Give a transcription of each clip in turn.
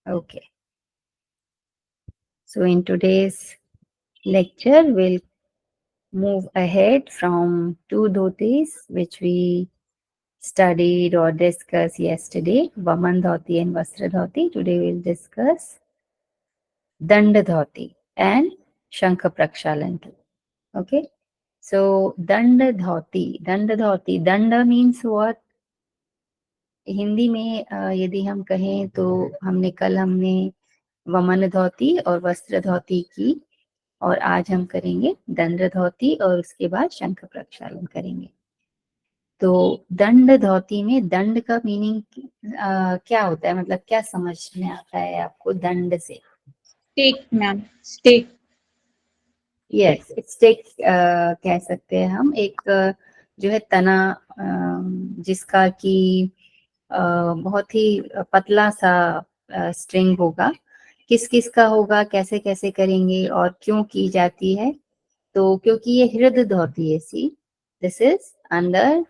Okay. So in today's lecture, we'll move ahead from two dhotis which we studied or discussed yesterday, Vaman dhoti and Vastra dhoti. Today we'll discuss Danda dhoti and Shankha prakshalan. Okay. So Danda dhoti, Danda means what? Hindi में यदि हम कहें तो हमने वमन धोती और वस्त्र धोती की, और आज हम करेंगे दंड धोती और उसके बाद शंख प्रक्षालन करेंगे। तो दंड धोती में दंड का मीनिंग क्या होता है, मतलब क्या समझ में आता है आपको दंड से? Stick ma'am, stick. Yes, stick कह सकते हैं हम। एक जो है तना जिसका कि बहुत ही पतला सा स्ट्रिंग होगा, किस किस का होगा, कैसे कैसे करेंगे और क्यों की जाती है? तो क्योंकि ये हृदय धोती है। सी, दिस इज अंडर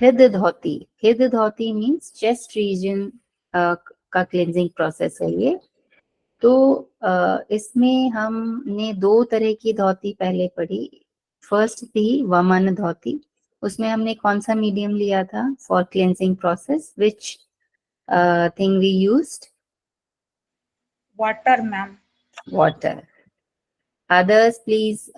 हृदय धोती। हृदय धोती मीन्स चेस्ट रीजन का क्लेंजिंग प्रोसेस है ये। तो इसमें हमने दो तरह की धोती पहले पढ़ी। फर्स्ट थी वमन धोती, उसमें हमने कौन सा मीडियम लिया था for cleansing process? Which thing we used? Water ma'am. Water. Others please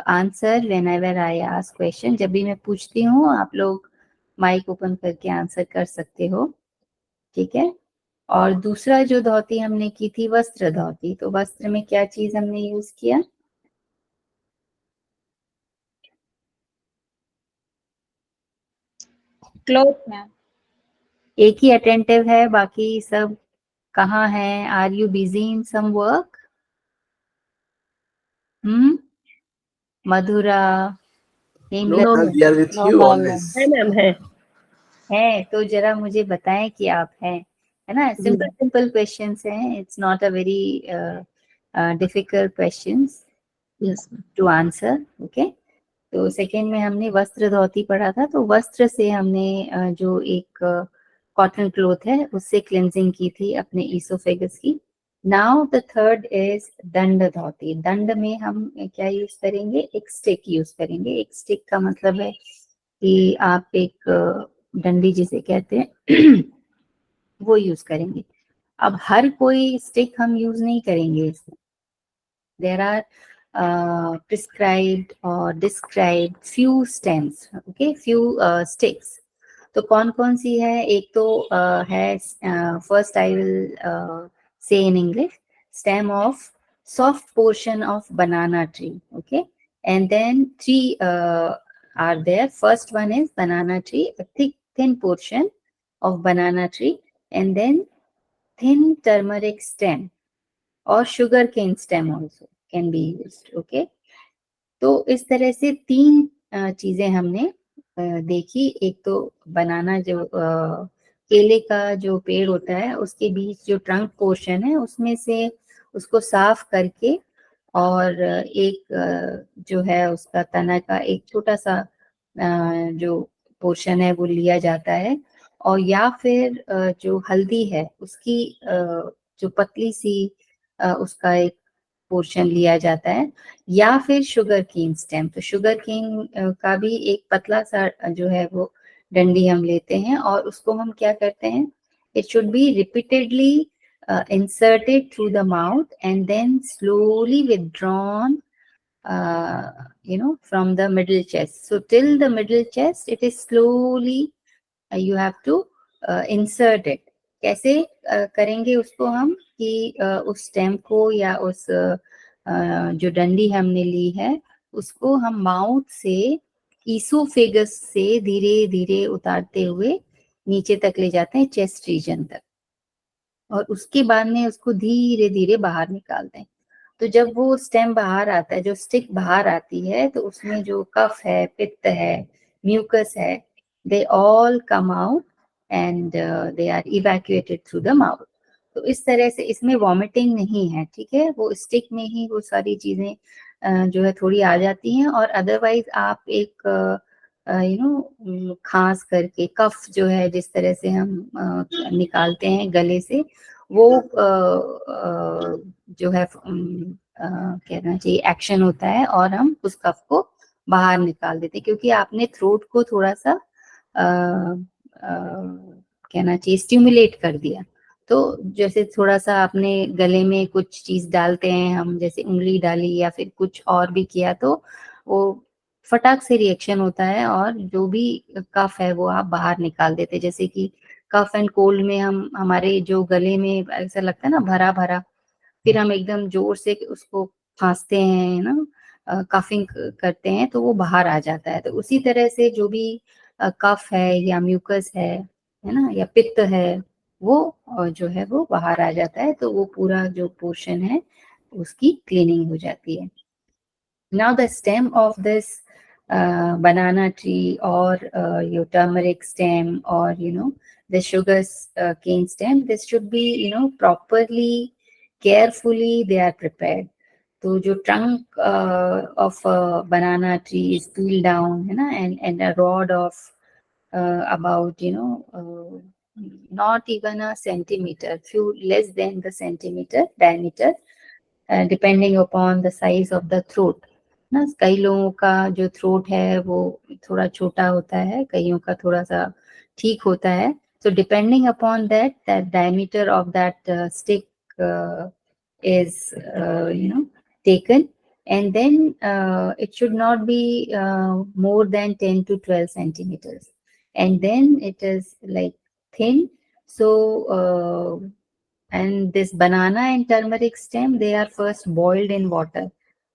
answer whenever I ask question. जब भी मैं पूछती हूँ आप लोग माइक ओपन करके आंसर कर सकते हो, ठीक है? और दूसरा जो धोती हमने की थी वस्त्र धोती, तो वस्त्र में क्या चीज हमने यूज किया? Cloth ma'am. एक ही अटेंटिव है, बाकी सब कहाँ है? Are you busy in some work? Madhura, No, we are with you always. है मैम, है। तो जरा मुझे बताएं कि आप हैं, है ना? सिंपल सिंपल क्वेश्चंस हैं, it's not a very difficult questions to answer. Okay. तो सेकेंड में हमने वस्त्र धोती पढ़ा था, तो वस्त्र से हमने जो एक कॉटन क्लोथ है उससे क्लेंजिंग की थी अपने ईसोफेगस की। नाउ द थर्ड इज दंड धोती। दंड में हम क्या यूज करेंगे? एक स्टिक यूज करेंगे। एक स्टिक का मतलब है कि आप एक डंडी जिसे कहते हैं वो यूज करेंगे। अब हर कोई स्टिक हम यूज नहीं करेंगे इसमें। There are prescribed or described few stems, okay, few sticks. तो कौन कौन सी है? एक तो है, first I will say in English, stem of soft portion of banana tree, okay, and then three are there. First one is banana tree, a thick thin portion of banana tree, and then thin turmeric stem or sugar cane stem also can be used, okay. तो इस तरह से तीन चीजें हमने देखी। एक तो बनाना, जो केले का जो पेड़ होता है उसके बीच जो ट्रंक पोर्शन है उसमें से उसको साफ करके, और एक जो है उसका तना का एक छोटा सा जो पोर्शन है वो लिया जाता है, और या फिर जो हल्दी है उसकी जो पतली सी उसका एक पोर्शन लिया जाता है, या फिर शुगर केन स्टेम। तो शुगर केन का भी एक पतला सा जो है वो डंडी हम लेते हैं, और उसको हम क्या करते हैं? It should B repeatedly inserted through the mouth and then slowly withdrawn, from the middle chest. So till the middle chest it is slowly you have to insert it. कैसे करेंगे उसको हम कि उस स्टेम को या उस जो डंडी हमने ली है उसको हम माउथ से ईसोफेगस से धीरे धीरे उतारते हुए नीचे तक ले जाते हैं, चेस्ट रीजन तक, और उसके बाद में उसको धीरे धीरे बाहर निकालते हैं। तो जब वो स्टेम बाहर आता है, जो स्टिक बाहर आती है, तो उसमें जो कफ है, पित्त है, म्यूकस है, they all come out and they are evacuated through the mouth. तो इस तरह से इसमें वॉमिटिंग नहीं है, ठीक है? वो स्टिक में ही वो सारी चीजें जो है थोड़ी आ जाती हैं, और अदरवाइज आप एक खांस करके कफ जो है जिस तरह से हम निकालते हैं गले से, वो जो है कहना चाहिए एक्शन होता है और हम उस कफ को बाहर निकाल देते हैं, क्योंकि आपने थ्रोट को थोड़ा सा कहना चाहिए स्टिमुलेट कर दिया। तो जैसे थोड़ा सा आपने गले में कुछ चीज डालते हैं हम, जैसे उंगली डाली या फिर कुछ और भी किया, तो वो फटाक से रिएक्शन होता है और जो भी कफ है वो आप बाहर निकाल देते हैं। जैसे कि कफ एंड कोल्ड में हम हमारे जो गले में ऐसा लगता है ना भरा भरा, फिर हम एकदम जोर से उसको खांसते हैं ना, कफिंग करते हैं तो वो बाहर आ जाता है। तो उसी तरह से जो भी कफ है या म्यूकस है ना, या पित्त है, वो जो है वो बाहर आ जाता है, तो वो पूरा जो पोर्शन है उसकी क्लीनिंग हो जाती है। Now the stem of this banana tree or your turmeric stem or the sugar cane stem, this should be properly, carefully they are prepared. तो जो trunk of a banana tree is peeled down है ना, and a rod of about not even a centimeter, few less than the centimeter diameter, depending upon the size of the throat ना। कई लोगों का जो throat है वो थोड़ा छोटा होता है, कईयों का थोड़ा सा ठीक होता है। So depending upon that, that diameter of that stick is taken, and then it should not be more than 10 to 12 centimeters, and then it is like thin. So and this banana and turmeric stem, they are first boiled in water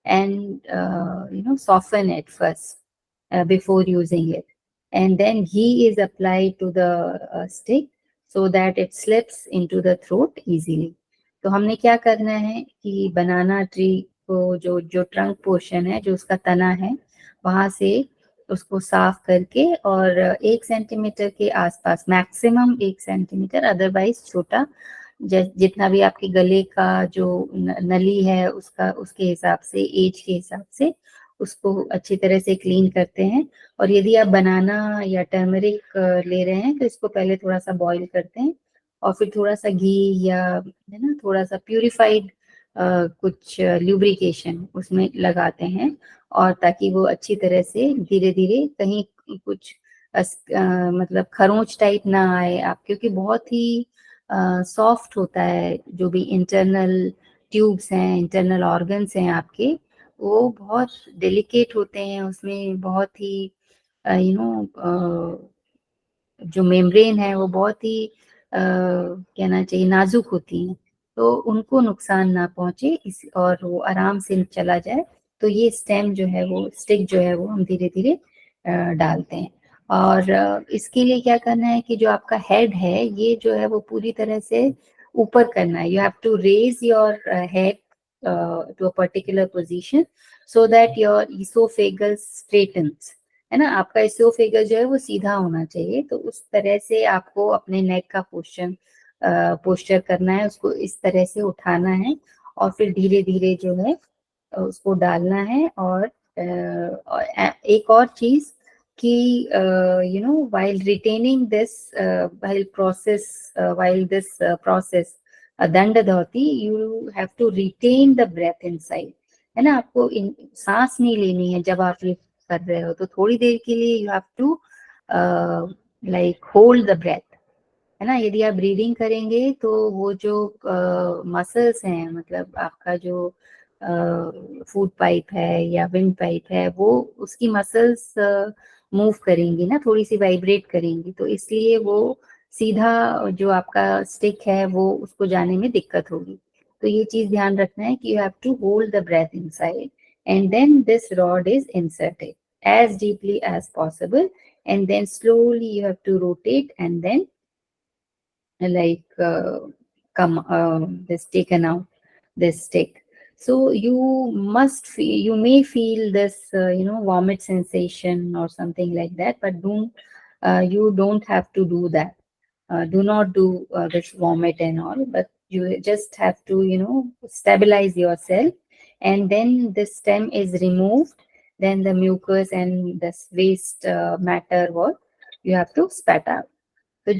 and soften it first before using it, and then ghee is applied to the stick so that it slips into the throat easily. तो हमने क्या करना है कि बनाना tree को जो trunk portion है, जो उसका तना है, वहां से उसको साफ करके और 1 सेंटीमीटर के आसपास, मैक्सिमम 1 सेंटीमीटर, अदरवाइज छोटा, जितना भी आपके गले का जो नली है उसका, उसके हिसाब से, एज के हिसाब से उसको अच्छी तरह से क्लीन करते हैं। और यदि आप बनाना या टर्मरिक ले रहे हैं तो इसको पहले थोड़ा सा बॉईल करते हैं और फिर थोड़ा सा घी या है ना थोड़ा सा प्यूरिफाइड कुछ ल्यूब्रिकेशन उसमें लगाते हैं, और ताकि वो अच्छी तरह से धीरे धीरे कहीं कुछ मतलब खरोंच टाइप ना आए आप, क्योंकि बहुत ही सॉफ्ट होता है जो भी इंटरनल ट्यूब्स हैं, इंटरनल ऑर्गन्स हैं आपके, वो बहुत डेलिकेट होते हैं। उसमें बहुत ही जो मेम्ब्रेन है वो बहुत ही कहना चाहिए नाजुक होती हैं, तो उनको नुकसान ना पहुंचे इस, और वो आराम से चला जाए। तो ये स्टेम जो है वो, स्टिक जो है वो हम धीरे धीरे डालते हैं। और इसके लिए क्या करना है कि जो आपका हेड है ये जो है वो पूरी तरह से ऊपर करना है। You have to raise your head to a particular position so that your oesophagus straightens, है ना। आपका इसोफेगस जो है वो सीधा होना चाहिए, तो उस तरह से आपको अपने नेक का पोस्चर करना है, उसको इस तरह से उठाना है और फिर धीरे धीरे जो है उसको डालना है। और एक और चीज कि while retaining this while this process दंड धौती, you have to retain the breath inside, है ना। आपको सांस नहीं लेनी है जब आप ये कर रहे हो, तो थोड़ी देर के लिए you have to like hold the breath, है ना। यदि आप ब्रीदिंग करेंगे तो वो जो मसल्स हैं, मतलब आपका जो फूड पाइप है या विंड पाइप है, वो उसकी मसल्स मूव करेंगी ना, थोड़ी सी वाइब्रेट करेंगी, तो इसलिए वो सीधा जो आपका स्टिक है वो उसको जाने में दिक्कत होगी। तो ये चीज ध्यान रखना है कि you have to hold the breath inside and then this rod is inserted as deeply as possible, and then slowly you have to rotate and then like come this taken out this stick. So you may feel this vomit sensation or something like that, but you don't have to do that. Do not do this vomit and all, but you just have to stabilize yourself, and then this stem is removed, then the mucus and this waste matter what you have to spat out. तो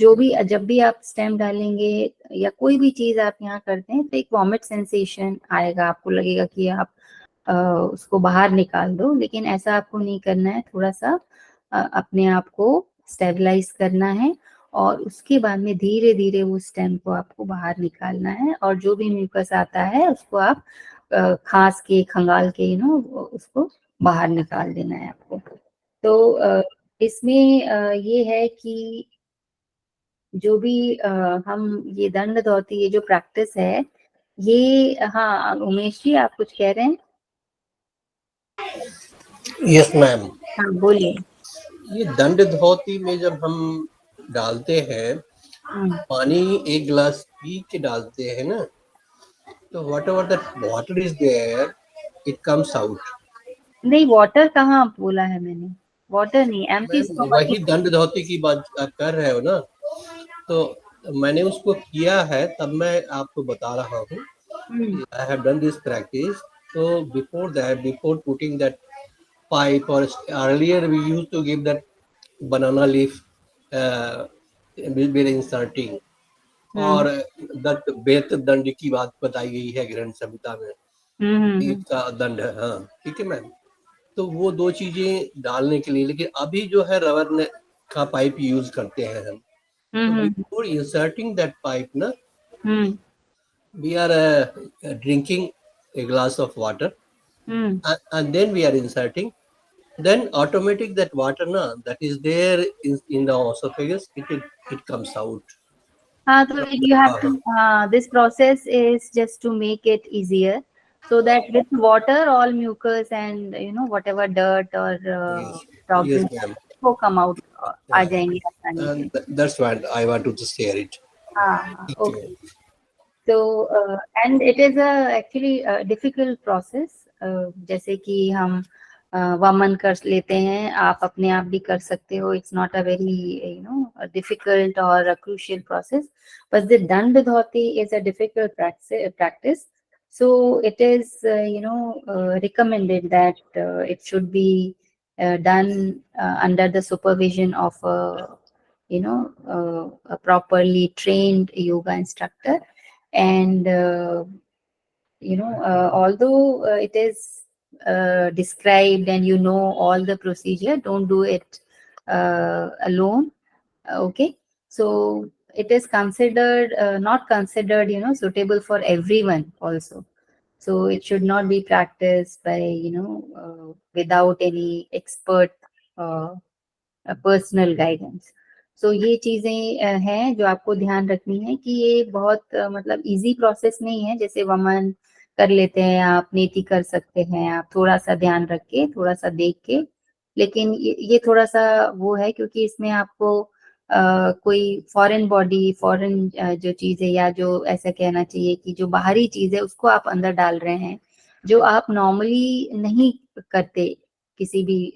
जब भी आप stem डालेंगे या कोई भी चीज आप यहाँ करते हैं तो एक वॉमिट सेंसेशन आएगा, आपको लगेगा कि आप उसको बाहर निकाल दो, लेकिन ऐसा आपको नहीं करना है। थोड़ा सा अपने आप को स्टेबलाइज करना है और उसके बाद में धीरे धीरे वो स्टेम को आपको बाहर निकालना है, और जो भी म्यूकस आता है उसको आप खांस के खंगाल के उसको बाहर निकाल देना है आपको। तो इसमें ये है कि जो भी हम ये दंड धोती, ये जो प्रैक्टिस है ये, हाँ उमेश जी आप कुछ कह रहे हैं? Yes ma'am. हाँ बोलिए। ये दंड धोती में जब हम डालते हैं पानी 1 गिलास पी के डालते हैं ना, तो whatever that water is there it comes out. नहीं, वाटर कहाँ बोला है मैंने, वाटर नहीं, एम्प्टी मैम वही दंड धोती की बात आप कर रहे हो ना, तो मैंने उसको किया है तब मैं आपको बता रहा हूँ। I have done this practice. So before putting that pipe, or earlier we used to give that banana leaf with inserting, और दंड बेत दंड की बात बताई गई है ग्रंथ संहिता में, इसका दंड है। हाँ ठीक है मैम। तो वो 2 चीजें डालने के लिए, लेकिन अभी जो है रबर का पाइप यूज करते हैं हम। तो बिफोर इंसर्टिंग दैट पाइप ना, we are drinking a glass of water, and then we are inserting, then automatic that water na that is there in the esophagus, it comes out. हाँ, तो you have to, this process is just to make it easier, so that with water all mucus and whatever dirt or Yes toxins ma'am, वो come out, आ जाएंगे आसानी से। and that's why I want to just share it. हाँ, okay. So and it is actually a difficult process, जैसे कि हम वमन कर लेते हैं, आप अपने आप भी कर सकते हो, it's not a very difficult और a crucial process, but the dand dhoti is a difficult practice, so it is recommended that it should be done under the supervision of a properly trained yoga instructor. And although it is described and all the procedure, don't do it alone. Okay, so it is considered not considered suitable for everyone also, so it should not be practiced by without any expert personal guidance. So ये चीजें हैं जो आपको ध्यान रखनी है कि ये बहुत मतलब इजी प्रोसेस नहीं है, जैसे वमन कर लेते हैं आप, नेति कर सकते हैं आप, थोड़ा सा ध्यान रख के, थोड़ा सा देख के, लेकिन ये थोड़ा सा वो है क्योंकि इसमें आपको कोई फॉरेन बॉडी, फॉरेन जो चीज है, या जो ऐसा कहना चाहिए कि जो बाहरी चीज है उसको आप अंदर डाल रहे हैं, जो आप नॉर्मली नहीं करते किसी भी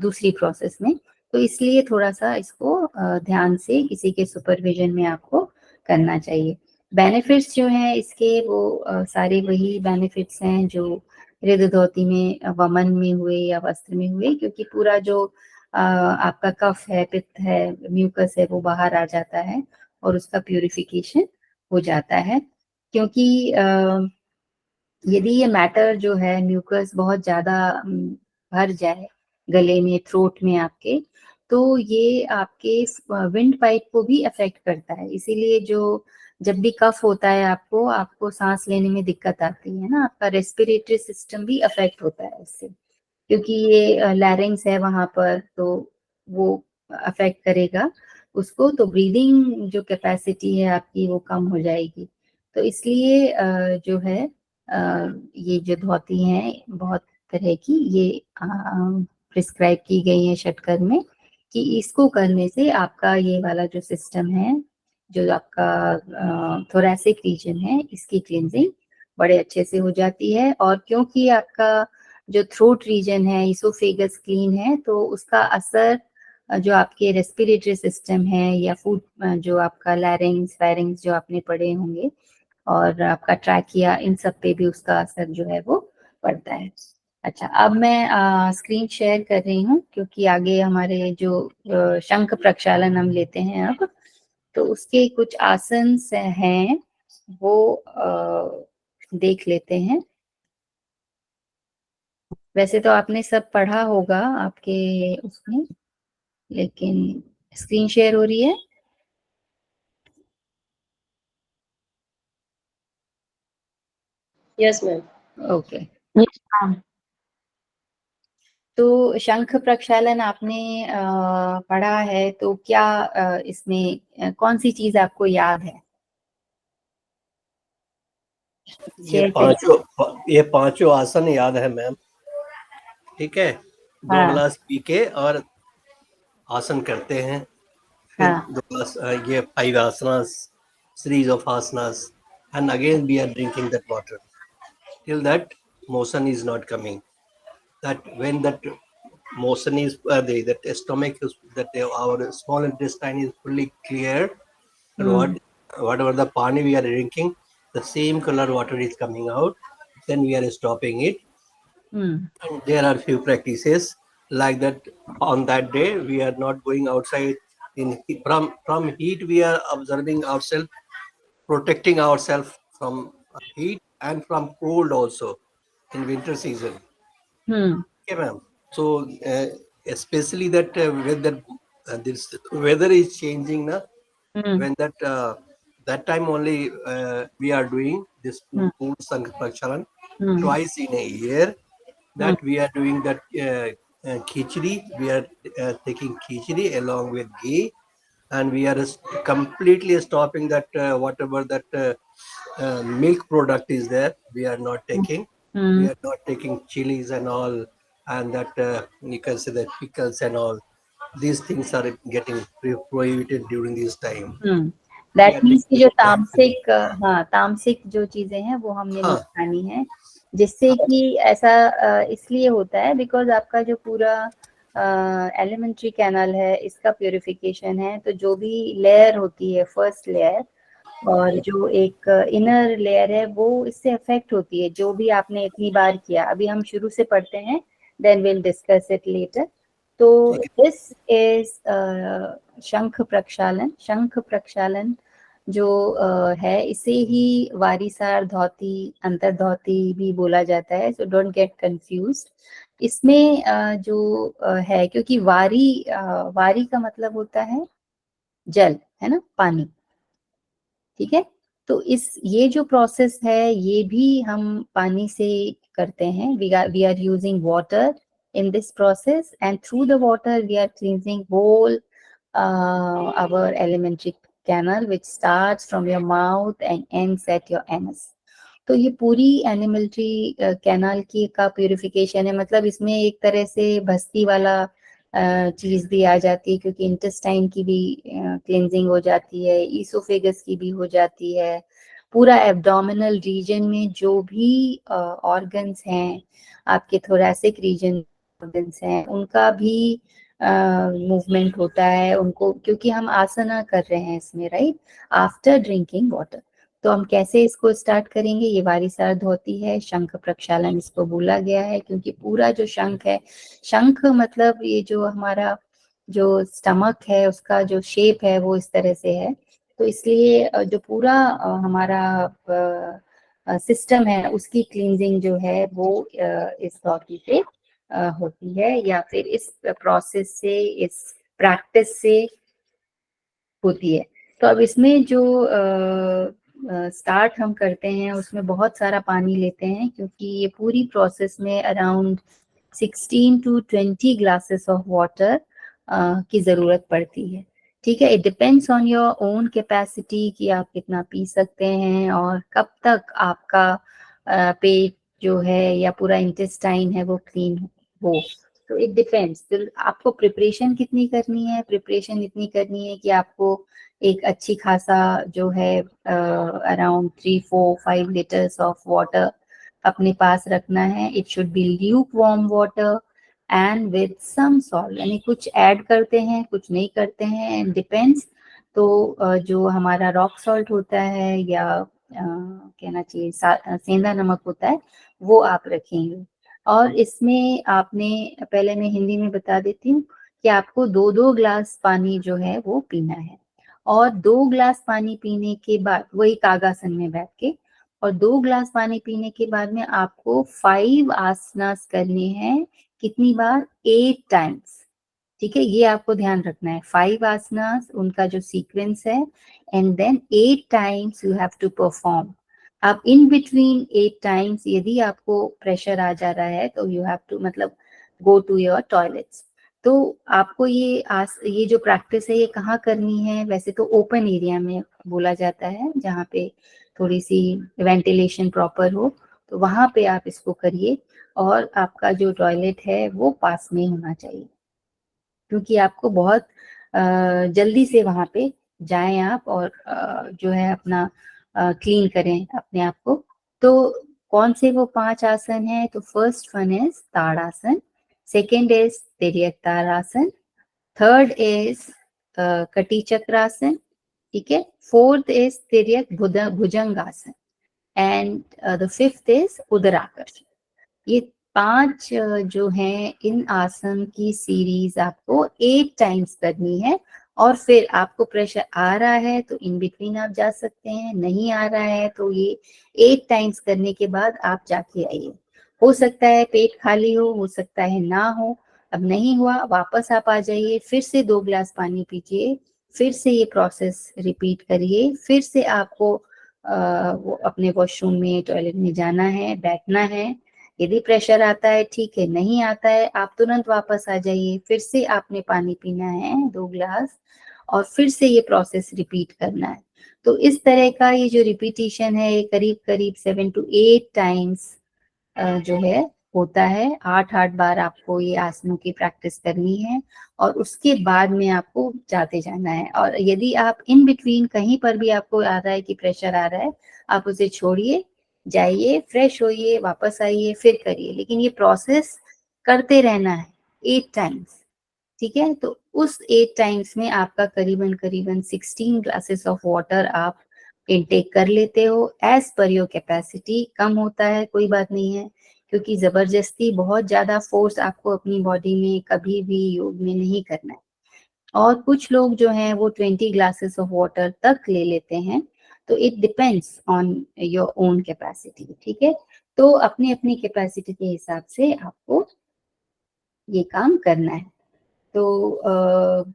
दूसरी प्रोसेस में। तो इसलिए थोड़ा सा इसको ध्यान से किसी के सुपरविजन में आपको करना चाहिए। बेनिफिट्स जो हैं इसके वो सारे वही बेनिफिट्स हैं जो हृदय धोती में, वमन में हुए या वस्त्र में हुए, क्योंकि पूरा जो आपका कफ है, पित्त है, म्यूकस है, वो बाहर आ जाता है और उसका प्यूरिफिकेशन हो जाता है। क्योंकि यदि ये मैटर जो है म्यूकस बहुत ज्यादा भर जाए गले में, थ्रोट में आपके, तो ये आपके विंड पाइप को भी अफेक्ट करता है। इसीलिए जब भी कफ होता है आपको सांस लेने में दिक्कत आती है ना, आपका रेस्पिरेटरी सिस्टम भी अफेक्ट होता है इससे, क्योंकि ये लैरिंग्स है वहां पर, तो वो अफेक्ट करेगा उसको, तो ब्रीदिंग जो कैपेसिटी है आपकी वो कम हो जाएगी। तो इसलिए जो है ये जो धोती हैं बहुत तरह की, ये प्रिस्क्राइब की गई है षटकर में, कि इसको करने से आपका ये वाला जो सिस्टम है, जो आपका थोरैसिक रीजन है, इसकी क्लींजिंग बड़े अच्छे से हो जाती है। और क्योंकि आपका जो थ्रोट रीजन है, इसोफेगस क्लीन है, तो उसका असर जो आपके रेस्पिरेटरी सिस्टम है या फूड जो आपका लैरिंग्स फेरिंग्स जो आपने पढ़े होंगे, और आपका ट्रैकिया, इन सब पे भी उसका असर जो है वो पड़ता है। अच्छा, अब मैं स्क्रीन शेयर कर रही हूँ क्योंकि आगे हमारे जो शंख प्रक्षालन हम लेते हैं अब, तो उसके कुछ आसन हैं वो देख लेते हैं। वैसे तो आपने सब पढ़ा होगा आपके उसमें, लेकिन स्क्रीन शेयर हो रही है। Yes ma'am. Okay, Yes, ma'am. तो शंख प्रक्षालन आपने पढ़ा है, तो क्या इसमें कौन सी चीज आपको याद है? शेयर करिए। ये पांचों आसन याद है मैम, ठीक है। 2 हाँ गिलास पी के और आसन करते हैं, फिर हाँ 2 गिलास ये 5 asanas, series of asanas, and again we are drinking that water till that motion is not coming. That when that motion is that stomach is that our small intestine is fully clear, and whatever the pani we are drinking, the same color water is coming out, then we are stopping it. Hmm And there are few practices like that. On that day we are not going outside in from heat. We are observing ourselves, protecting ourselves from heat and from cold also in winter season. Hmm Okay, ma'am. So especially that weather, this weather is changing na. Hmm When that time only we are doing this hmm pool Prakshalan hmm twice in a year. Hmm That we are doing that khichdi. We are taking khichdi along with ghee, and we are completely stopping that whatever that milk product is there. We are not taking. We hmm are not taking chilies and all, and that you can say that pickles and all. These things are getting prohibited during this time. We that are means कि taking जो that way. तामसिक, हाँ तामसिक जो चीजें हैं वो हमने नहीं हाँ खानी है, जिससे कि ऐसा इसलिए होता है बिकॉज आपका जो पूरा एलिमेंट्री कैनल है इसका प्योरिफिकेशन है, तो जो भी लेयर होती है फर्स्ट लेयर और जो एक इनर लेयर है वो इससे अफेक्ट होती है, जो भी आपने इतनी बार किया। अभी हम शुरू से पढ़ते हैं, then will discuss it later. तो ठीक है। दिस इज शंख प्रक्षालन। शंख प्रक्षालन जो है, इसे ही वारीसार धौती, अंतर धौती भी बोला जाता है, सो डोंट गेट कंफ्यूज्ड। इसमें जो है, क्योंकि वारी का मतलब होता है जल, है ना, पानी, ठीक है। तो ये जो प्रोसेस है ये भी हम पानी से करते हैं। We are using water in this process, and through the water we are cleansing whole our alimentary canal, which starts from your mouth and ends at your anus. तो ये पूरी एनिमल्ट्री कैनाल की का प्यूरिफिकेशन है, मतलब इसमें एक तरह से बस्ती वाला चीज भी आ जाती है, क्योंकि इंटेस्टाइन की भी क्लिनजिंग हो जाती है, ईसोफेगस की भी हो जाती है, पूरा एब्डोमिनल रीजन में जो भी ऑर्गन्स हैं, आपके थोरैसिक रीजन ऑर्गन्स हैं, उनका भी मूवमेंट होता है उनको, क्योंकि हम आसना कर रहे हैं इसमें, राइट, आफ्टर ड्रिंकिंग वाटर। तो हम कैसे इसको स्टार्ट करेंगे? ये वारीसार धोती है, शंख प्रक्षालन इसको बोला गया है, क्योंकि पूरा जो शंख है, शंख मतलब ये जो हमारा जो स्टमक है उसका जो शेप है वो इस तरह से है, तो इसलिए जो पूरा हमारा सिस्टम है उसकी क्लींजिंग जो है वो इस धोती से होती है, या फिर इस प्रोसेस से, इस प्रैक्टिस से होती है। तो अब इसमें जो स्टार्ट हम करते हैं उसमें बहुत सारा पानी लेते हैं, क्योंकि ये पूरी प्रोसेस में around 16 to 20 glasses of water की जरूरत पड़ती है, ठीक है। It depends on your own capacity कि आप कितना पी सकते हैं और कब तक आपका पेट जो है या पूरा इंटेस्टाइन है वो क्लीन हो। तो इट डिपेंड्स, तो आपको प्रिपरेशन कितनी करनी है? प्रिपरेशन इतनी करनी है कि आपको एक अच्छी खासा जो है अराउंड 3, 4, 5 लीटर्स ऑफ वाटर अपने पास रखना है। It should be lukewarm water and with some salt, यानी कुछ ऐड करते हैं कुछ नहीं करते हैं, एंड डिपेंड्स। तो जो हमारा रॉक सॉल्ट होता है या कहना चाहिए सेंधा नमक होता है, वो आप रखेंगे। और इसमें आपने, पहले मैं हिंदी में बता देती हूँ कि आपको 2-2 ग्लास पानी जो है वो पीना है, और 2 ग्लास पानी पीने के बाद वही कागासन में बैठ के, और 2 ग्लास पानी पीने के बाद में आपको 5 आसनास करने हैं। कितनी बार? 8 टाइम्स। ठीक है, ये आपको ध्यान रखना है। 5 आसनास, उनका जो सीक्वेंस है, and then 8 times you have to perform. आप इन बिटवीन 8 टाइम्स यदि आपको प्रेशर आ जा रहा है तो यू हैव टू मतलब गो टू योर टॉयलेट्स। तो आपको ये जो प्रैक्टिस है ये कहाँ करनी है? वैसे तो ओपन एरिया में बोला जाता है, जहाँ पे थोड़ी सी वेंटिलेशन प्रॉपर हो, तो वहां पे आप इसको करिए, और आपका जो टॉयलेट है वो पास में होना चाहिए, क्योंकि आपको बहुत जल्दी से वहां पे जाएं आप, और जो है अपना क्लीन करें अपने आप को। तो कौन से वो 5 आसन हैं? तो first one is Tadasana, second is Tiryak Tadasana, third is Kati Chakrasana, ठीक है, fourth is Tiryak Bhujangasana, and the fifth is Udarakarshan. ये 5 जो हैं, इन आसन की सीरीज आपको 8 टाइम्स करनी है। और फिर आपको प्रेशर आ रहा है तो इन बिटवीन आप जा सकते हैं, नहीं आ रहा है तो ये 8 टाइम्स करने के बाद आप जाके आइए। हो सकता है पेट खाली हो सकता है ना हो। अब नहीं हुआ, वापस आप आ जाइए, फिर से 2 ग्लास पानी पीजिए, फिर से ये प्रोसेस रिपीट करिए, फिर से आपको वो अपने वॉशरूम में, टॉयलेट में जाना है, बैठना है। यदि प्रेशर आता है ठीक है, नहीं आता है आप तुरंत वापस आ जाइए, फिर से आपने पानी पीना है 2 ग्लास, और फिर से ये प्रोसेस रिपीट करना है। तो इस तरह का ये जो रिपीटिशन है, ये करीब करीब 7 to 8 टाइम्स जो है होता है। 8-8 बार आपको ये आसनों की प्रैक्टिस करनी है, और उसके बाद में आपको जाते जाना है। और यदि आप इन बिटवीन कहीं पर भी आपको आ रहा है कि प्रेशर आ रहा है, आप उसे छोड़िए, जाइए, फ्रेश होइए, वापस आइए, फिर करिए, लेकिन ये प्रोसेस करते रहना है 8 टाइम्स। ठीक है, तो उस 8 टाइम्स में आपका करीबन करीबन 16 ग्लासेस ऑफ वाटर आप इनटेक कर लेते हो, एज पर योर कैपेसिटी। कम होता है कोई बात नहीं है, क्योंकि जबरदस्ती बहुत ज्यादा फोर्स आपको अपनी बॉडी में कभी भी योग में नहीं करना है। और कुछ लोग जो हैं वो 20 ग्लासेस ऑफ वाटर तक ले लेते हैं। तो it depends on your own capacity. ठीक है, तो अपनी अपनी कैपेसिटी के हिसाब से आपको ये काम करना है। तो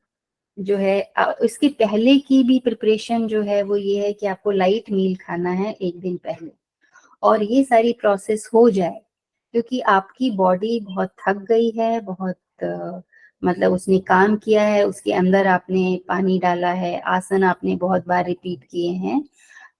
जो है इसके पहले की भी प्रिपरेशन जो है वो ये है कि आपको लाइट मील खाना है एक दिन पहले, और ये सारी प्रोसेस हो जाए, क्योंकि आपकी बॉडी बहुत थक गई है, बहुत मतलब उसने काम किया है, उसके अंदर आपने पानी डाला है, आसन आपने बहुत बार रिपीट किए हैं।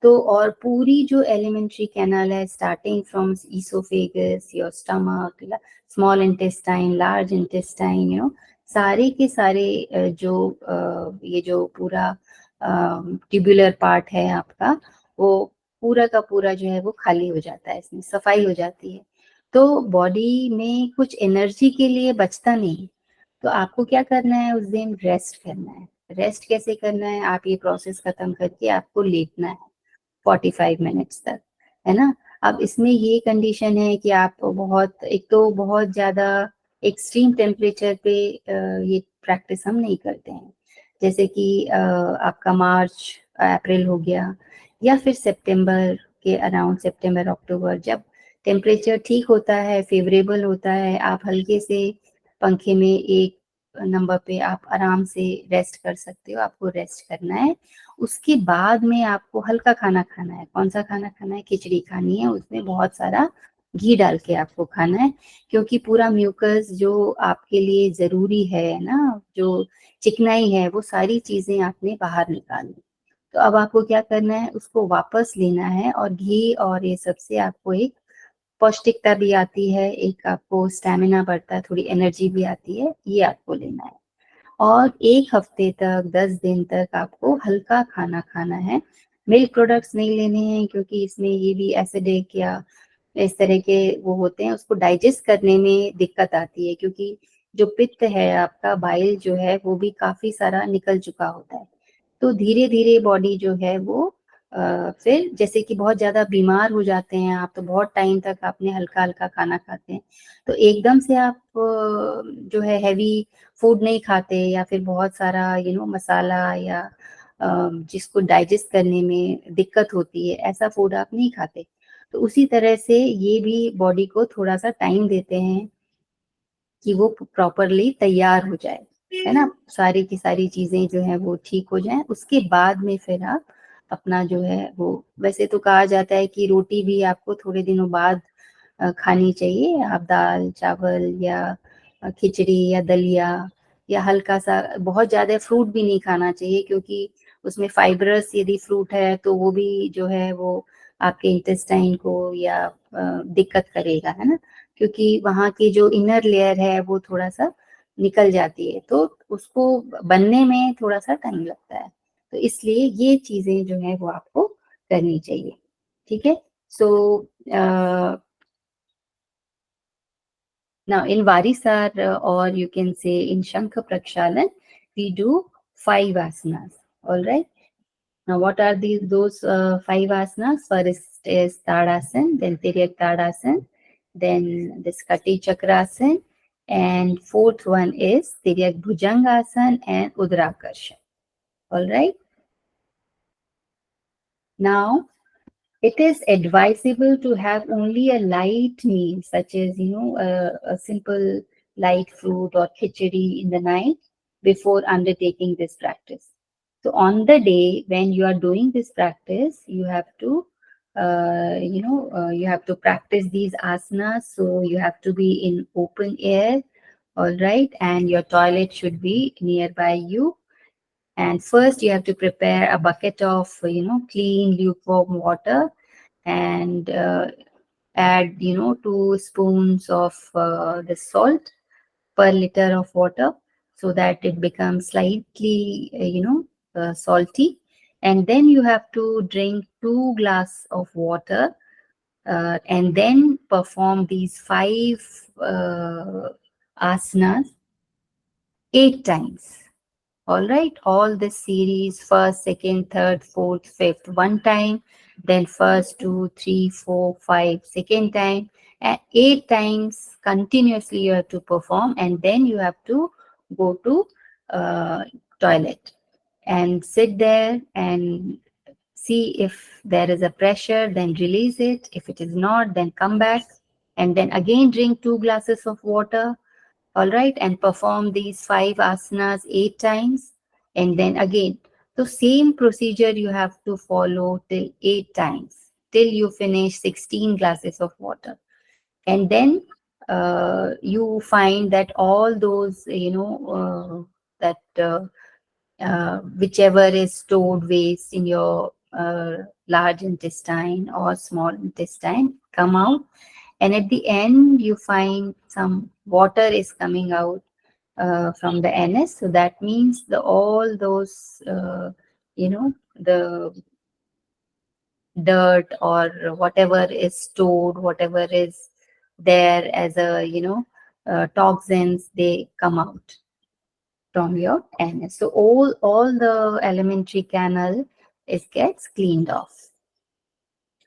तो और पूरी जो एलिमेंट्री कैनाल है, starting from oesophagus, your stomach, small intestine, large intestine, सारे के सारे ये जो पूरा ट्यूबुलर पार्ट है आपका, वो पूरा का पूरा जो है वो खाली हो जाता है, इसमें सफाई हो जाती है। तो बॉडी में कुछ एनर्जी के लिए बचता नहीं। तो आपको क्या करना है? उस दिन रेस्ट करना है। रेस्ट कैसे करना है? आप ये प्रोसेस खत्म करके आपको लेटना है 45 मिनट्स तक, है ना। अब इसमें ये कंडीशन है कि आप बहुत, एक तो बहुत ज्यादा एक्सट्रीम टेम्परेचर पे ये प्रैक्टिस हम नहीं करते हैं, जैसे कि आपका मार्च अप्रैल हो गया, या फिर सितंबर के अराउंड, सितंबर अक्टूबर, जब टेम्परेचर ठीक होता है, फेवरेबल होता है, आप हल्के से पंखे में एक नंबर पे आप आराम से रेस्ट कर सकते हो, आपको रेस्ट करना है। उसके बाद में आपको हल्का खाना खाना है। कौन सा खाना खाना है? खिचड़ी खानी है, उसमें बहुत सारा घी डाल के आपको खाना है, क्योंकि पूरा म्यूकस जो आपके लिए जरूरी है ना, जो चिकनाई है, वो सारी चीजें आपने बाहर निकालनी। तो अब आपको क्या करना है? उसको वापस लेना है, और घी और ये सबसे आपको एक पौष्टिकता भी आती है, एक आपको स्टेमिना बढ़ता है, थोड़ी एनर्जी भी आती है, ये आपको लेना है। और 1 हफ्ते तक, 10 दिन तक आपको हल्का खाना खाना है। मिल्क प्रोडक्ट्स नहीं लेने हैं, क्योंकि इसमें ये भी एसिडिक या इस तरह के वो होते हैं, उसको डाइजेस्ट करने में दिक्कत आती है, क्योंकि जो पित्त है आपका, बाइल जो है वो भी काफी सारा निकल चुका होता है। तो धीरे धीरे बॉडी जो है वो फिर जैसे कि बहुत ज्यादा बीमार हो जाते हैं आप, तो बहुत टाइम तक आपने हल्का हल्का खाना खाते हैं, तो एकदम से आप जो है हैवी फूड नहीं खाते, या फिर बहुत सारा मसाला या जिसको डाइजेस्ट करने में दिक्कत होती है, ऐसा फूड आप नहीं खाते। तो उसी तरह से ये भी बॉडी को थोड़ा सा टाइम देते हैं कि वो प्रॉपरली तैयार हो जाए, है ना, सारी की सारी चीजें जो है वो ठीक हो जाएं, उसके बाद में फिर आप अपना जो है वो, वैसे तो कहा जाता है कि रोटी भी आपको थोड़े दिनों बाद खानी चाहिए। आप दाल चावल या खिचड़ी या दलिया या हल्का सा, बहुत ज्यादा फ्रूट भी नहीं खाना चाहिए, क्योंकि उसमें फाइबरस यदि फ्रूट है तो वो भी जो है वो आपके इंटेस्टाइन को या दिक्कत करेगा, है ना, क्योंकि वहाँ की जो इनर लेयर है वो थोड़ा सा निकल जाती है, तो उसको बनने में थोड़ा सा टाइम लगता है। तो इसलिए ये चीजें जो है वो आपको करनी चाहिए, ठीक है। सो now in Varisar, or you can say in Shankha Prakshalan, we do 5 asanas. All right. Now, what are those 5 asanas? First is Tadasan, then Tiryak Tadasan, then this Kati Chakrasan, and fourth one is Tiryak Bhujangasan and Udrakarshan. All right. Now, it is advisable to have only a light meal, such as, a simple light fruit or khichdi in the night before undertaking this practice. So on the day when you are doing this practice, you have to, you have to practice these asanas. So you have to be in open air, all right, and your toilet should be nearby you. And first you have to prepare a bucket of, clean lukewarm water, and add 2 spoons of the salt per liter of water, so that it becomes slightly salty. And then you have to drink 2 glass of water, and then perform these 5 asanas 8 times. All right, all this series, first, second, third, fourth, fifth, one time, then first, two, three, four, five, second time, and 8 times continuously you have to perform, and then you have to go to toilet and sit there and see if there is a pressure, then release it. If it is not, then come back and then again drink 2 glasses of water. All right, and perform these 5 asanas 8 times, and then again. So same procedure you have to follow till 8 times, till you finish 16 glasses of water. And then you find that all those, whichever is stored waste in your large intestine or small intestine come out, and at the end you find some water is coming out from the anus. So that means all those the dirt or whatever is stored, whatever is there as a toxins, they come out from your anus. So all the alimentary canal gets cleaned off.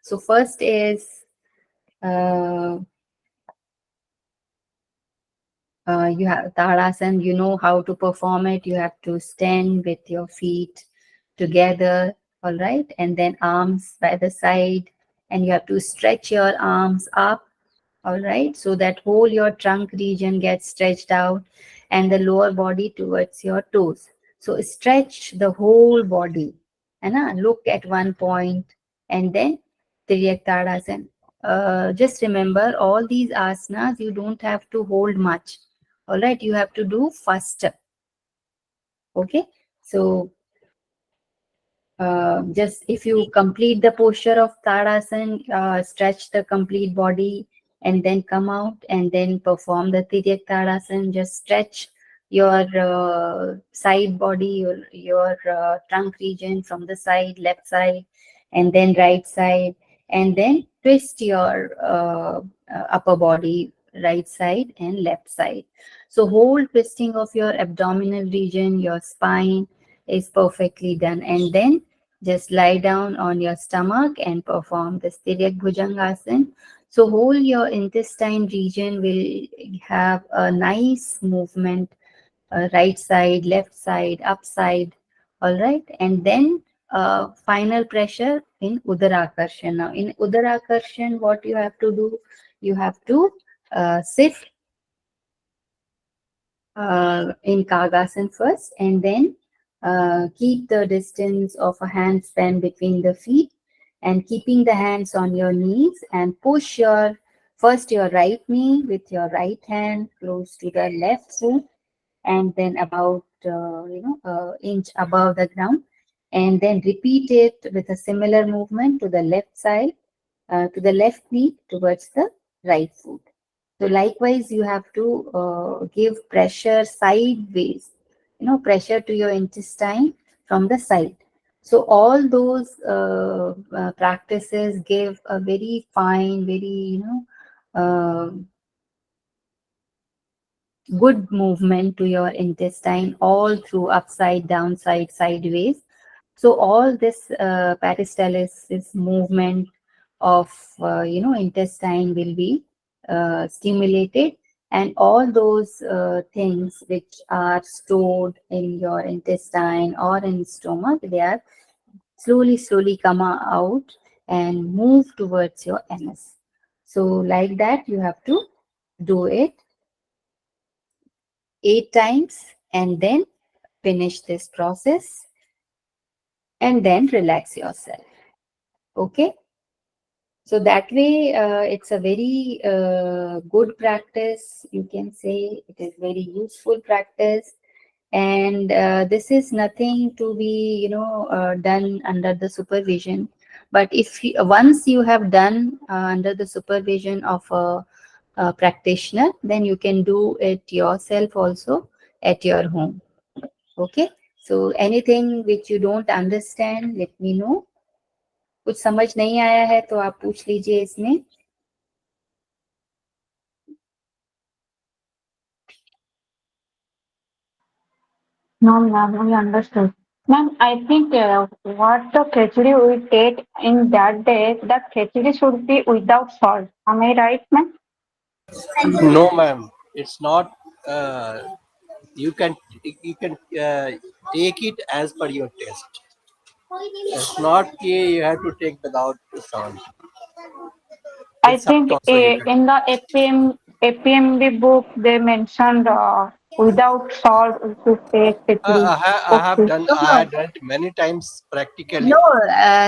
So first is you have Tadasana, you know how to perform it. You have to stand with your feet together, all right, and then arms by the side, and you have to stretch your arms up, all right, so that whole your trunk region gets stretched out and the lower body towards your toes. So stretch the whole body, and look at one point, and then Tiryak Tadasana. Just remember, all these asanas you don't have to hold much. All right, you have to do faster. Okay, so just if you complete the posture of Tadasana, stretch the complete body and then come out and then perform the Tiryak Tadasana. Just stretch your side body, your trunk region from the side, left side, and then right side, and then twist your upper body, right side and left side. So whole twisting of your abdominal region, your spine is perfectly done, and then Just lie down on your stomach and perform this Tiryak Bhujangasana. So whole your intestine region will have a nice movement, right side, left side, up side, all right? And then final pressure in Udarakarshan. Now in Udarakarshan, what you have to do, you have to sit in Kagasana first, and then keep the distance of a handspan between the feet, and keeping the hands on your knees, and push your first your right knee with your right hand close to the left foot, and then about inch above the ground, and then repeat it with a similar movement to the left side, to the left knee towards the right foot. So likewise, you have to give pressure sideways, pressure to your intestine from the side. So all those practices give a very fine, very, good movement to your intestine all through upside, downside, sideways. So all this peristalsis movement of intestine will be stimulated, and all those things which are stored in your intestine or in stomach, they are slowly come out and move towards your anus. So like that you have to do it 8 times, and then finish this process, and then relax yourself. Okay, so that way it's a very good practice, you can say. It is very useful practice, and this is nothing to be done under the supervision. But if once you have done under the supervision of a practitioner, then you can do it yourself also at your home. Okay, so anything which you don't understand, let me know. कुछ समझ नहीं आया है तो आप पूछ लीजिए इसमें. No, ma'am, we understood. Ma'am, I think what the khichdi we take in that day, that khichdi should be without salt. Am I right, ma'am? No, ma'am, it's not. You can take it as per your taste. It's not you have to take without salt. I With salt think also you can. in the APMB book they mentioned without salt we should take khichdi. I have Okay. done. No, I no, had done it many times practically. no,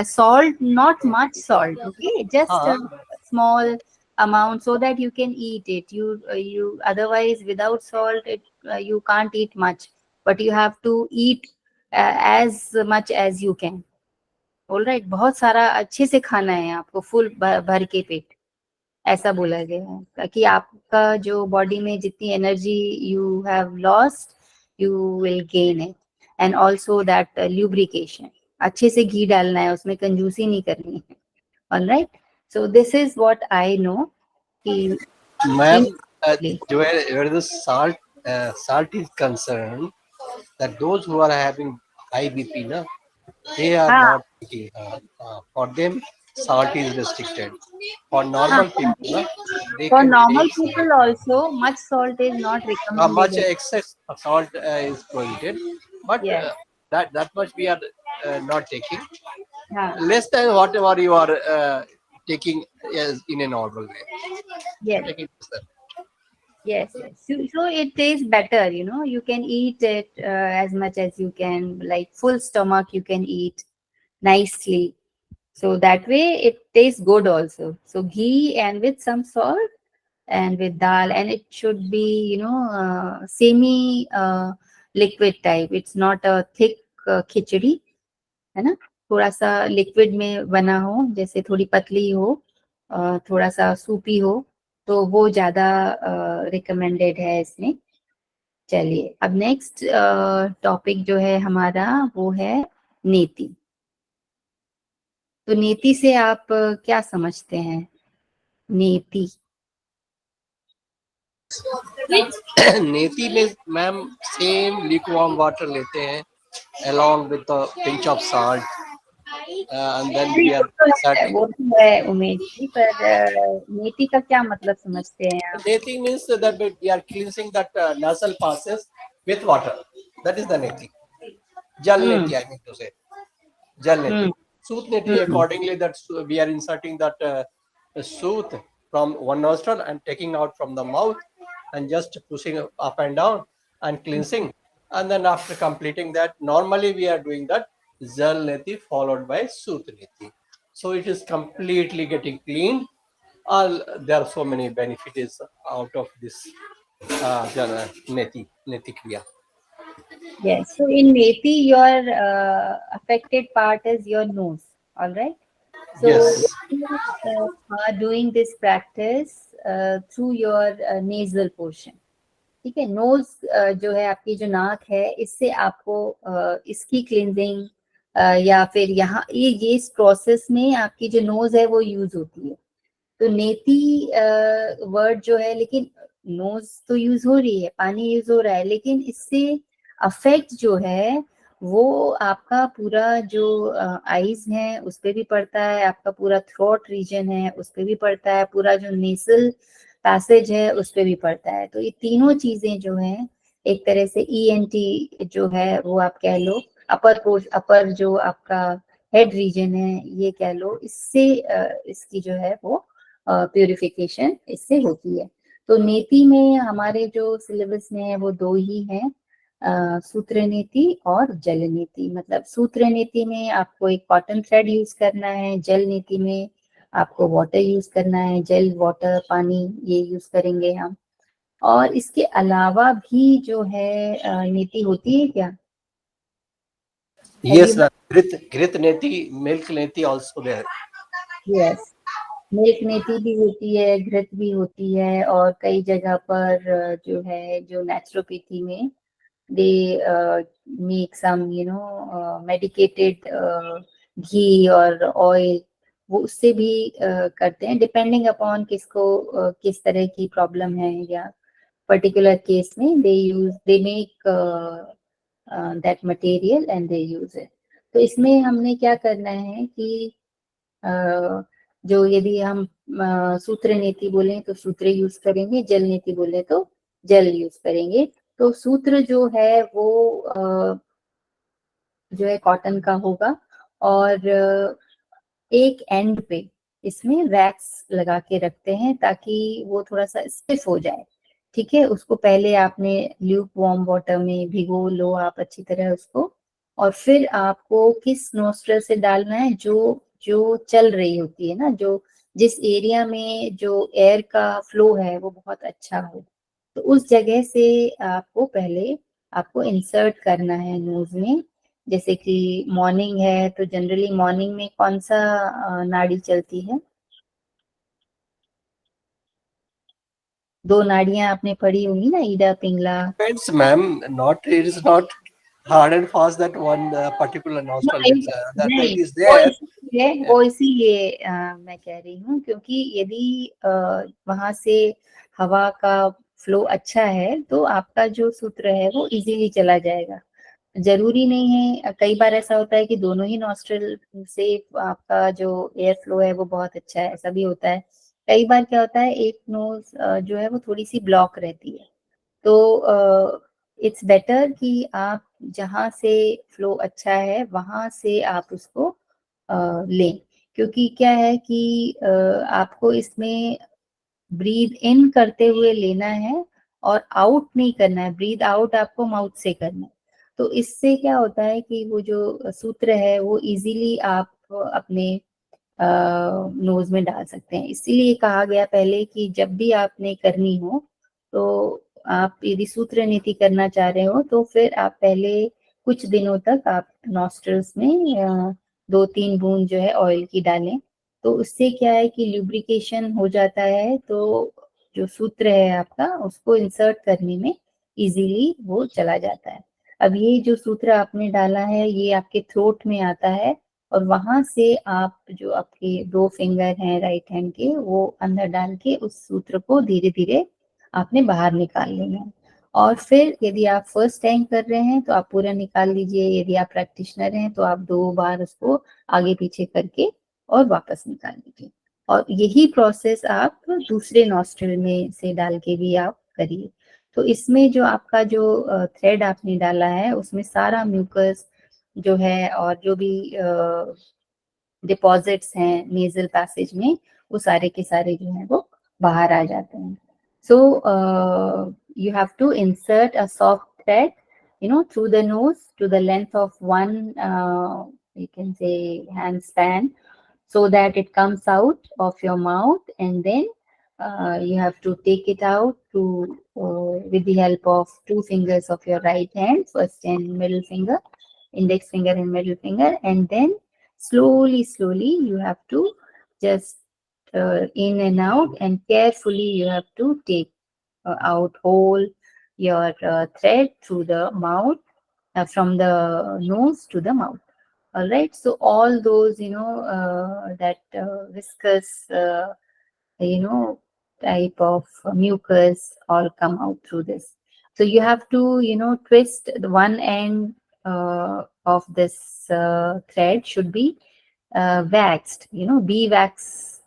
salt, not much salt. Okay, just a हाँ, small amount so that you can eat it. You otherwise without salt, you can't eat much. But you have to eat as much as you can. All right, बहुत सारा अच्छे से खाना है आपको, full भर के पेट. ऐसा बोला गया है ताकि आपका जो बॉडी में जितनी energy you have lost, you will gain it. And also that lubrication, अच्छे से घी डालना है उसमें, कंजूसी नहीं करनी है. Alright, so this is what I know कि ma'am, eat. where the salt is concerned, that those who are having high BP, na, they are हाँ not taking. For them, salt is restricted. For हाँ, normal people, na, they for can normal take people salt. also much salt is not recommended. Much excess salt is prohibited, but Yes, that much we are not taking. हाँ, Less than whatever you are taking as in a normal way. yes. Taking less. Yes, yes. So it tastes better, you can eat it as much as you can, like full stomach, you can eat nicely. So that way it tastes good also. So ghee and with some salt and with dal, and it should be, semi liquid type. It's not a thick khichdi, है ना. थोड़ा सा liquid में बना हो, जैसे थोड़ी पतली हो, थोड़ा सा सूपी हो, तो वो ज्यादा रिकमेंडेड है इसमें. चलिए, अब नेक्स्ट टॉपिक जो है हमारा वो है नीति. तो नीति से आप क्या समझते हैं? नीति नेति में मैम सेम lukewarm वाटर लेते हैं along with a pinch of salt and then we are starting. वो तो है उमेश जी, पर नेति का क्या मतलब समझते हैं आप? Neti means that we are cleansing that nasal passes with water. That is the neti. Jal neti, I mean to say. Jal neti. Sooth neti, accordingly, that we are inserting that sooth from one nostril and taking out from the mouth and just pushing up and down and cleansing. And then after completing that, normally we are doing that Jal neti followed by Sooth neti. So it is completely getting cleaned. There are so many benefits out of this neti kriya. Yes. So in Neti, your affected part is your nose. All right. So Yes. you are doing this practice through your nasal portion. ठीक है. Knows जो है आपकी जो नाक है, इससे आपको इसकी क्लींजिंग या फिर यहाँ ये इस प्रोसेस में आपकी जो नोज है वो यूज होती है. तो नेति वर्ड जो है, लेकिन नोज तो यूज हो रही है, पानी यूज हो रहा है, लेकिन इससे अफेक्ट जो है वो आपका पूरा जो आईज है उस पे भी पड़ता है, आपका पूरा थ्रोट रीजन है उस पे भी पड़ता है, पूरा जो नेसल पैसेज है उस पे भी पड़ता है. तो ये तीनों चीजें जो हैं, एक तरह से ENT जो है वो आप कह लो, अपर जो आपका हेड रीजन है ये कह लो, इससे इसकी जो है वो प्यूरिफिकेशन इससे होती है. तो नेति में हमारे जो सिलेबस में है वो दो ही हैं, सूत्र नीति और जल नीति. मतलब सूत्र नीति में आपको एक कॉटन थ्रेड यूज करना है, जल नीति में आपको वाटर यूज करना है, जल वाटर पानी ये यूज करेंगे हम. और इसके अलावा भी जो है नीति होती है क्या? Yes, ma'am. Grit neti, milk neti also there. Yes, milk नीति भी होती है, घृत भी होती है, और कई जगह पर जो है जो नेचुरोपैथी में they make some medicated घी और ऑयल, वो उससे भी करते हैं, डिपेंडिंग अपॉन किसको किस तरह की प्रॉब्लम है, या पर्टिकुलर केस में they make that material and they use it. तो इसमें हमने क्या करना है कि जो यदि हम सूत्र नीति बोले तो सूत्र यूज करेंगे, जल नीति बोले तो जल यूज करेंगे. तो सूत्र जो है वो जो है कॉटन का होगा, और एक एंड पे इसमें वैक्स लगा के रखते हैं ताकि वो थोड़ा सा स्टिफ हो जाए. ठीक है. उसको पहले आपने ल्यूक वार्म वाटर में भिगो लो आप अच्छी तरह उसको, और फिर आपको किस नोस्ट्रल से डालना है, जो जो चल रही होती है ना, जो जिस एरिया में जो एयर का फ्लो है वो बहुत अच्छा हो, तो उस जगह से आपको पहले आपको इंसर्ट करना है नोज में. जैसे कि मॉर्निंग है तो जनरली मॉर्निंग में कौन सा नाड़ी चलती है? दो नाड़ियां आपने पढ़ी होंगी ना, ईडा Pingala. Depends, ma'am. It is not hard and fast that one particular nostril that is there. वो इसीलिए मैं कह रही हूँ, क्योंकि यदि वहां से हवा का फ्लो अच्छा है तो आपका जो सूत्र है वो इजीली चला जाएगा. जरूरी नहीं है, कई बार ऐसा होता है कि दोनों ही नॉस्ट्रल से आपका जो एयर फ्लो है वो बहुत अच्छा है, ऐसा भी होता है. कई बार क्या होता है, एक नोज जो है वो थोड़ी सी ब्लॉक रहती है, तो इट्स बेटर कि आप जहां से फ्लो अच्छा है वहां से आप उसको लें. क्योंकि क्या है कि आपको इसमें ब्रीद इन करते हुए लेना है और आउट नहीं करना है. ब्रीद आउट आपको माउथ से करना है. तो इससे क्या होता है कि वो जो सूत्र है वो इजीली आप अपने नोज में डाल सकते हैं. इसीलिए कहा गया पहले कि जब भी आपने करनी हो, तो आप यदि सूत्र नीति करना चाह रहे हो तो फिर आप पहले कुछ दिनों तक आप नॉस्ट्रल्स में 2-3 बूंद जो है ऑयल की डालें. तो उससे क्या है कि ल्यूब्रिकेशन हो जाता है, तो जो सूत्र है आपका उसको इंसर्ट करने में इजीली वो चला जाता है. अब ये जो सूत्र आपने डाला है ये आपके थ्रोट में आता है, और वहां से आप जो आपके 2 फिंगर हैं राइट हैंड के वो अंदर डाल के उस सूत्र को धीरे धीरे आपने बाहर निकाल लेना है. और फिर यदि आप फर्स्ट टाइम कर रहे हैं तो आप पूरा निकाल लीजिए, यदि आप प्रैक्टिशनर हैं तो आप 2 बार उसको आगे पीछे करके और वापस निकाल लीजिए। और यही प्रोसेस आप दूसरे नॉस्ट्रिल में से डाल के भी आप करिए। तो इसमें जो आपका जो थ्रेड आपने डाला है उसमें सारा म्यूकस जो है और जो भी डिपॉजिट्स हैं नेजल पैसेज में, वो सारे के सारे जो है वो बाहर आ जाते हैं। So you have to insert a soft thread, through the nose to the length of one, you can say hand span, so that it comes out of your mouth, and then you have to take it out with the help of 2 fingers of your right hand, first and middle finger, index finger and middle finger, and then slowly you have to just in and out, and carefully you have to take out whole your thread through the mouth, from the nose to the mouth. All right, so all those that viscous type of mucus all come out through this. So you have to twist the one end of this thread should be waxed. Beeswax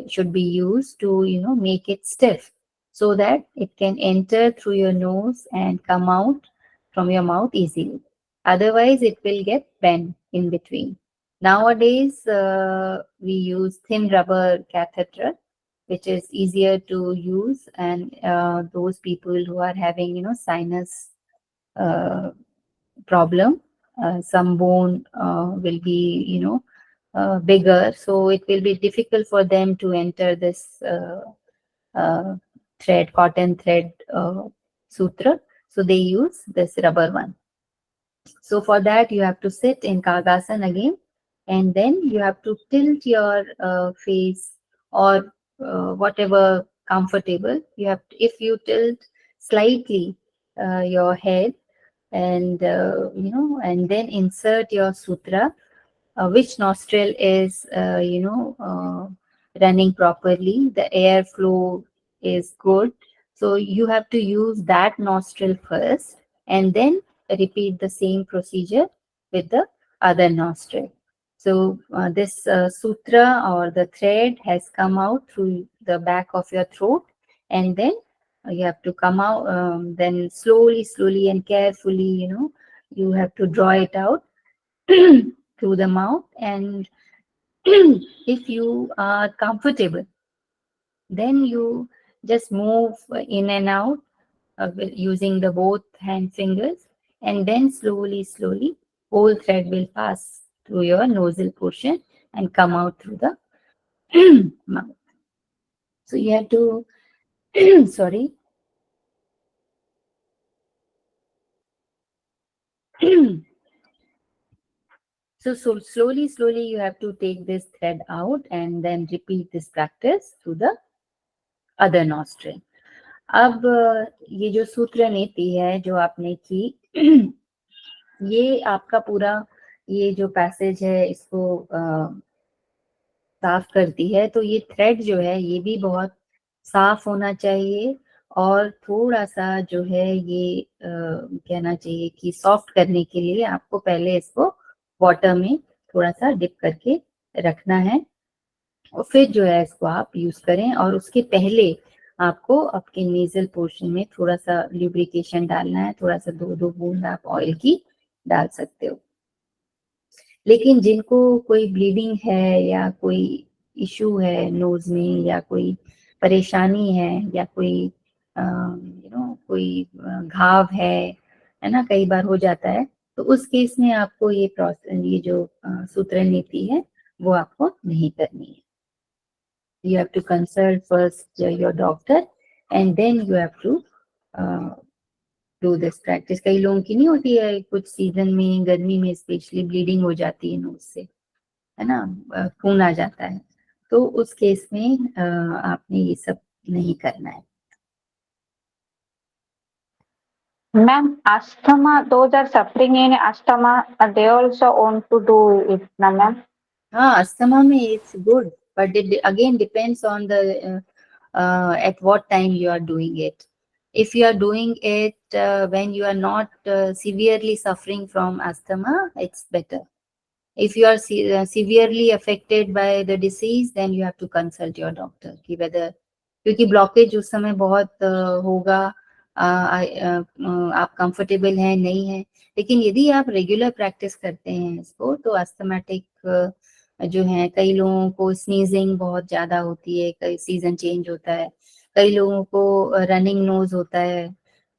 should be used to make it stiff, so that it can enter through your nose and come out from your mouth easily. Otherwise it will get bent in between. Nowadays we use thin rubber catheter, which is easier to use, and those people who are having sinus problem, some bone will be bigger, so it will be difficult for them to enter this thread, cotton thread sutra, so they use this rubber one. So for that you have to sit in Kagasana again, and then you have to tilt your face, or whatever comfortable. You have to, if you tilt slightly your head, and and then insert your sutra, which nostril is running properly, the airflow is good, so you have to use that nostril first, and then repeat the same procedure with the other nostril. So this sutra or the thread has come out through the back of your throat, and then you have to come out, then slowly and carefully, you have to draw it out through the mouth. And if you are comfortable, then you just move in and out using the both hand fingers, and then slowly whole thread will pass through your nasal portion and come out through the mouth. So you have to sorry. So slowly you have to take this thread out, and then repeat this practice through the other nostril. अब ये जो सूत्र नीति है जो आपने की, ये आपका पूरा ये जो पैसेज है इसको साफ करती है। तो ये थ्रेड जो है ये भी बहुत साफ होना चाहिए, और थोड़ा सा जो है ये कहना चाहिए कि सॉफ्ट करने के लिए आपको पहले इसको वाटर में थोड़ा सा डिप करके रखना है, और फिर जो है इसको आप यूज करें। और उसके पहले आपको आपके नेजल पोर्शन में थोड़ा सा लुब्रिकेशन डालना है, थोड़ा सा 2 बूंद आप ऑयल की डाल सकते हो। लेकिन जिनको कोई ब्लीडिंग है या कोई इशू है नोज में, या कोई परेशानी है, या कोई कोई घाव है ना, कई बार हो जाता है, तो उस केस में आपको ये प्रोसेस, ये जो सूत्र नीति है वो आपको नहीं करनी है। You have to consult first your doctor, and then you have to do this practice. कई लोगों की नहीं होती है, कुछ सीजन में गर्मी में स्पेशली ब्लीडिंग हो जाती है नोज से, है ना, खून आ जाता है, तो उस केस में आपने ये सब नहीं करना है। Ma'am, asthma, those are suffering in asthma, they also want to do it, na ma'am? हाँ, अस्थमा में it's good, but it again depends on the at what time you are doing it. if you are doing it when you are not severely suffering from asthma, it's better. If you are severely affected by the disease, then you have to consult your doctor कि whether, क्योंकि blockage उस समय बहुत होगा, आप comfortable हैं नहीं है, लेकिन यदि आप रेगुलर प्रैक्टिस करते हैं इसको, तो अस्थमेटिक जो है, कई लोगों को स्नीजिंग बहुत ज्यादा होती है, कई सीजन चेंज होता है, कई लोगों को रनिंग नोज होता है,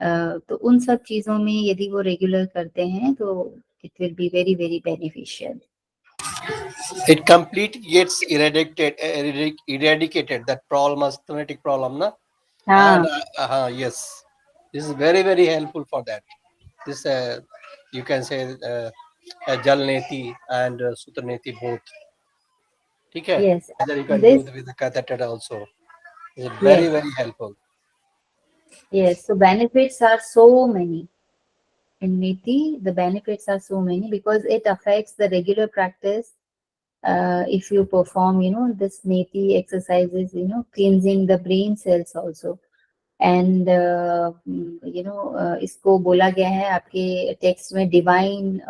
तो उन सब चीजों में यदि वो रेगुलर करते हैं तो it will be very very beneficial. It completely gets eradicated that problem, asthmatic problem, na? हाँ. And yes, this is very very helpful for that. This you can say Jal Neti and Sutra Neti both. ठीक है? Yes. Either you can This, do with the catheter also. It's yes. very very helpful. Yes. So benefits are so many. In Neti, the benefits are so many because it affects the regular practice. If you perform, this Neti exercises, cleansing the brain cells also. And, इसको बोला गया है आपके text में divine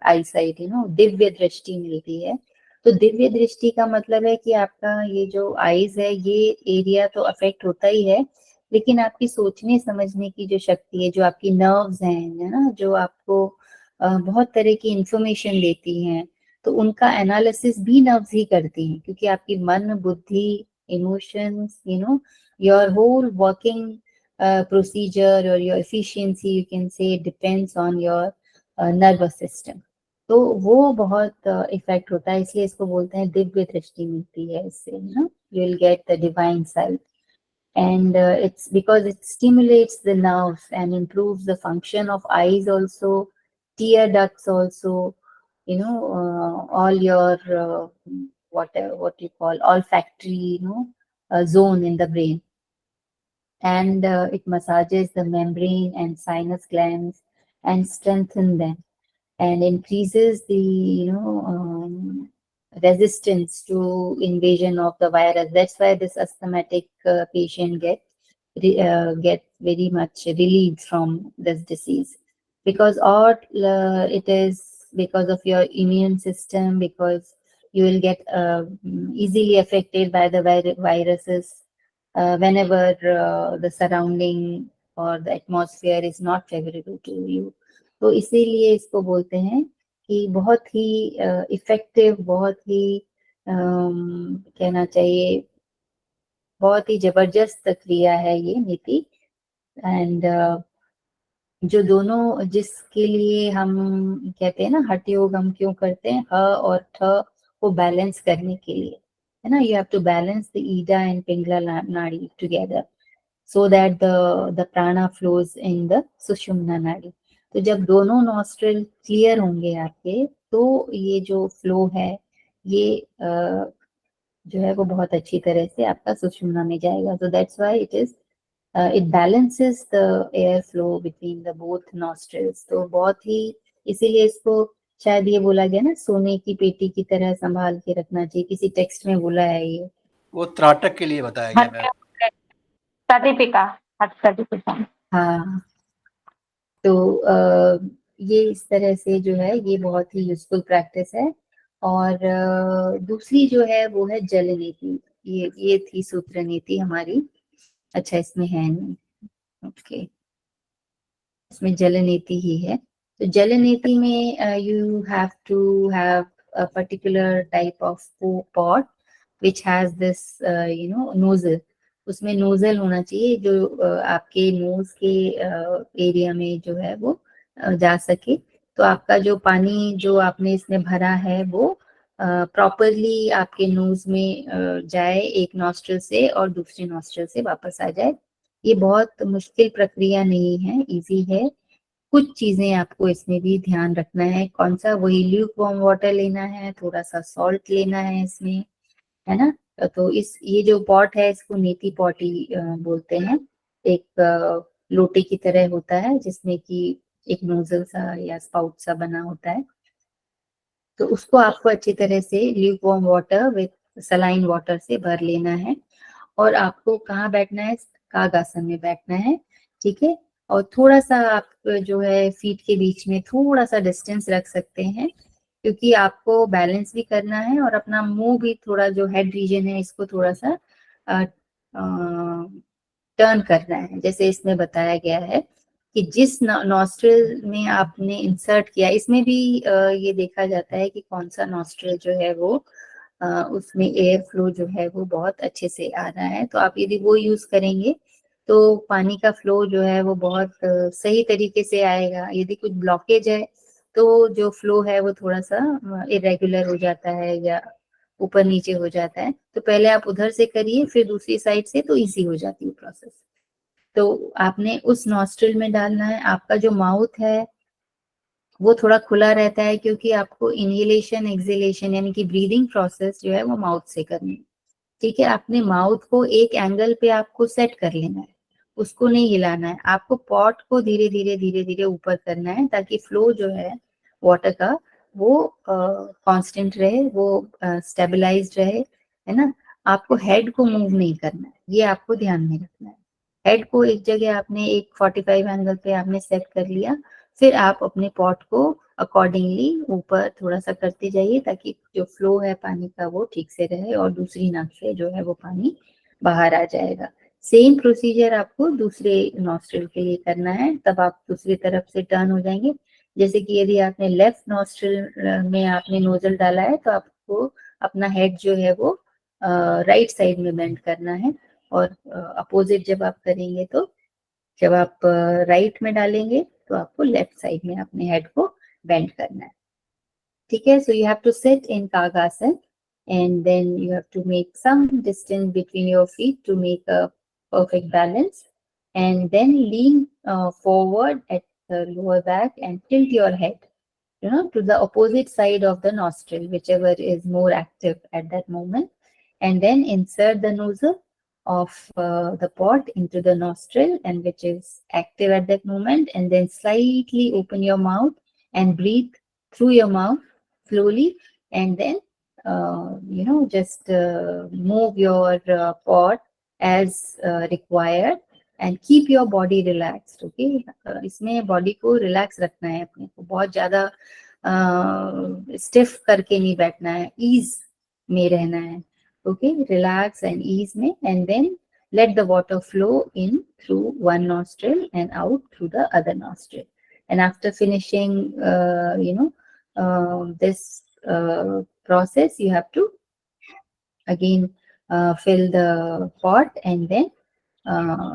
eyesight, Divya दृष्टि मिलती है. तो दिव्य दृष्टि का मतलब है कि आपका ये जो आईज है, ये एरिया तो अफेक्ट होता ही है, लेकिन आपकी सोचने समझने की जो शक्ति है, जो आपकी नर्व्स हैं, है ना, जो आपको बहुत तरह की इंफॉर्मेशन देती हैं, तो उनका एनालिसिस भी नर्व्स ही करती हैं, क्योंकि आपकी मन, बुद्धि, emotions, your whole working procedure or your efficiency, you can say, depends on your nervous system. तो वो बहुत इफेक्ट होता है, इसलिए इसको बोलते हैं दिव्य दृष्टि मिलती है इससे, you will get the divine sight. And it's because it stimulates the nerves and improves the function of eyes also, tear ducts also, all your what you call olfactory, zone in the brain. And it massages the membrane and sinus glands and strengthen them, and increases the resistance to invasion of the virus. That's why this asthmatic patient get very much relieved from this disease, because it is because of your immune system, because you will get easily affected by the viruses whenever the surrounding or the atmosphere is not favorable to you. तो इसीलिए इसको बोलते हैं कि बहुत ही effective, बहुत ही कहना चाहिए, बहुत ही जबरदस्त क्रिया है ये नीति. एंड जो दोनों, जिसके लिए हम कहते हैं ना, हठ योग हम क्यों करते हैं, ह और ठ को बैलेंस करने के लिए, है ना. You have to balance the Ida and Pingala nadi together so that the prana flows in the Sushumna nadi. तो जब दोनों नॉस्ट्रल क्लियर होंगे आपके, तो ये जो फ्लो है, ये जो है वो बहुत अच्छी तरह से आपका सुषुम्ना में जाएगा. So that's why it balances the air flow between the both nostrils. तो बहुत ही, इसीलिए इसको शायद ये बोला गया ना, सोने की पेटी की तरह संभाल के रखना चाहिए, किसी टेक्स्ट में बोला है ये. वो त्राटक के लिए बताया गया है. हाँ. तो ये इस तरह से जो है, ये बहुत ही यूजफुल प्रैक्टिस है. और दूसरी जो है वो है जल नीति. ये थी सूत्र नीति हमारी. अच्छा, इसमें है नहीं, ओके, इसमें जल नीति ही है. तो जल नीति में you have to have a particular type of pot which has this nozzle. उसमें नोजल होना चाहिए जो आपके नोज के एरिया में जो है वो जा सके. तो आपका जो पानी जो आपने इसमें भरा है वो प्रॉपरली आपके नोज में जाए, एक नॉस्ट्रल से और दूसरे नॉस्ट्रल से वापस आ जाए. ये बहुत मुश्किल प्रक्रिया नहीं है, इजी है. कुछ चीजें आपको इसमें भी ध्यान रखना है. कौन सा, वही ल्यूक वार्म वाटर लेना है, थोड़ा सा सॉल्ट लेना है इसमें, है ना. तो ये जो पॉट है, इसको नीति पॉट ही बोलते हैं. एक लोटे की तरह होता है जिसमें कि एक नोजल सा या स्पाउट सा बना होता है. तो उसको आपको अच्छी तरह से Luke warm water with saline water से भर लेना है. और आपको कहाँ बैठना है, कागासन में बैठना है. ठीक है। और थोड़ा सा आप जो है फीट के बीच में थोड़ा सा डिस्टेंस रख सकते हैं, क्योंकि आपको बैलेंस भी करना है और अपना मुंह भी थोड़ा, जो हेड रीजन है इसको थोड़ा सा टर्न करना है। जैसे इसमें बताया गया है कि जिस नॉस्ट्रिल में आपने इंसर्ट किया, इसमें भी ये देखा जाता है कि कौन सा नॉस्ट्रिल जो है वो उसमें एयर फ्लो जो है वो बहुत अच्छे से आ रहा है। तो आप यदि वो यूज करेंगे तो पानी का फ्लो जो है वो बहुत सही तरीके से आएगा। यदि कुछ ब्लॉकेज है तो जो फ्लो है वो थोड़ा सा इरेगुलर हो जाता है या ऊपर नीचे हो जाता है। तो पहले आप उधर से करिए, फिर दूसरी साइड से, तो इजी हो जाती है प्रोसेस। तो आपने उस नॉस्ट्रिल में डालना है। आपका जो माउथ है वो थोड़ा खुला रहता है, क्योंकि आपको इनहेलेशन एक्सहेलेशन यानी कि ब्रीदिंग प्रोसेस जो है वो माउथ से करनी है। ठीक है। अपने माउथ को एक एंगल पे आपको सेट कर लेना है, उसको नहीं हिलाना है। आपको पॉट को धीरे धीरे धीरे धीरे ऊपर करना है, ताकि फ्लो जो है वाटर का वो कांस्टेंट रहे, वो स्टेबलाइज्ड रहे, है ना। आपको हेड को मूव नहीं करना है, ये आपको ध्यान में रखना है। हेड को एक जगह आपने एक 45 एंगल पे आपने सेट कर लिया, फिर आप अपने पॉट को अकॉर्डिंगली ऊपर थोड़ा सा करते जाइए, ताकि जो फ्लो है पानी का वो ठीक से रहे और दूसरी नाक से जो है वो पानी बाहर आ जाएगा। सेम प्रोसीजर आपको दूसरे नॉस्ट्रिल के लिए करना है, तब आप दूसरी तरफ से टर्न हो जाएंगे। जैसे कि यदि आपने लेफ्ट नॉस्ट्रिल में आपने नोजल डाला है, तो आपको अपना हेड जो है वो राइट साइड में बेंड करना है, और अपोजिट जब आप करेंगे, तो जब आप राइट में डालेंगे तो आपको लेफ्ट साइड में अपने हेड को बेंड करना है। ठीक है। So you have to sit in Kagasana, and then you have to make some distance between your feet to make a perfect balance, and then lean forward at the lower back and tilt your head, to the opposite side of the nostril, whichever is more active at that moment, and then insert the nozzle of the pot into the nostril, and which is active at that moment, and then slightly open your mouth and breathe through your mouth slowly, and then just move your pot as required, and keep your body relaxed. Okay, इसमें body को relax रखना है, अपने को बहुत ज्यादा stiff करके नहीं बैठना है, ईज में रहना है। ओके, रिलैक्स एंड ईज में, and then let the water flow in through one nostril and out through the other nostril. And after finishing this process, you have to again fill the pot, and then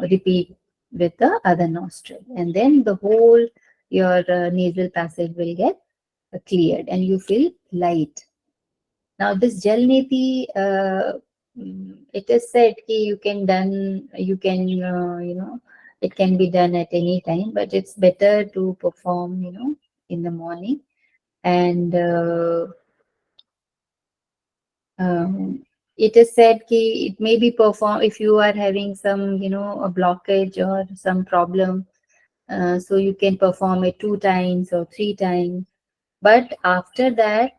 repeat with the other nostril, and then the whole your nasal passage will get cleared and you feel light. Now this Jalneti, it is said that you can it can be done at any time, but it's better to perform in the morning. And it is said that it may be performed if you are having some a blockage or some problem, so you can perform it 2 times or 3 times, but after that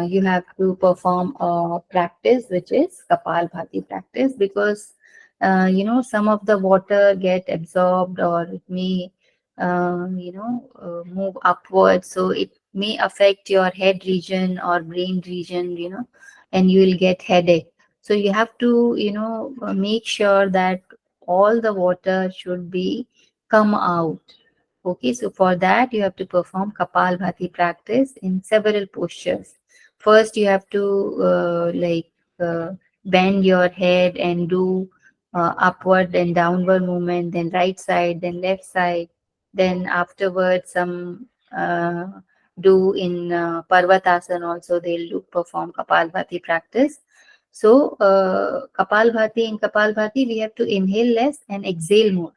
you have to perform a practice which is Kapalbhati practice, because some of the water get absorbed, or it may move upwards, so it may affect your head region or brain region, and you will get headache. So you have to make sure that all the water should be come out. Okay, so for that you have to perform Kapalbhati practice in several postures. First, you have to bend your head and do upward and downward movement, then right side, then left side. Then afterwards, some do in Parvatasana also, they'll perform Kapalbhati practice. So, in Kapalbhati, we have to inhale less and exhale more.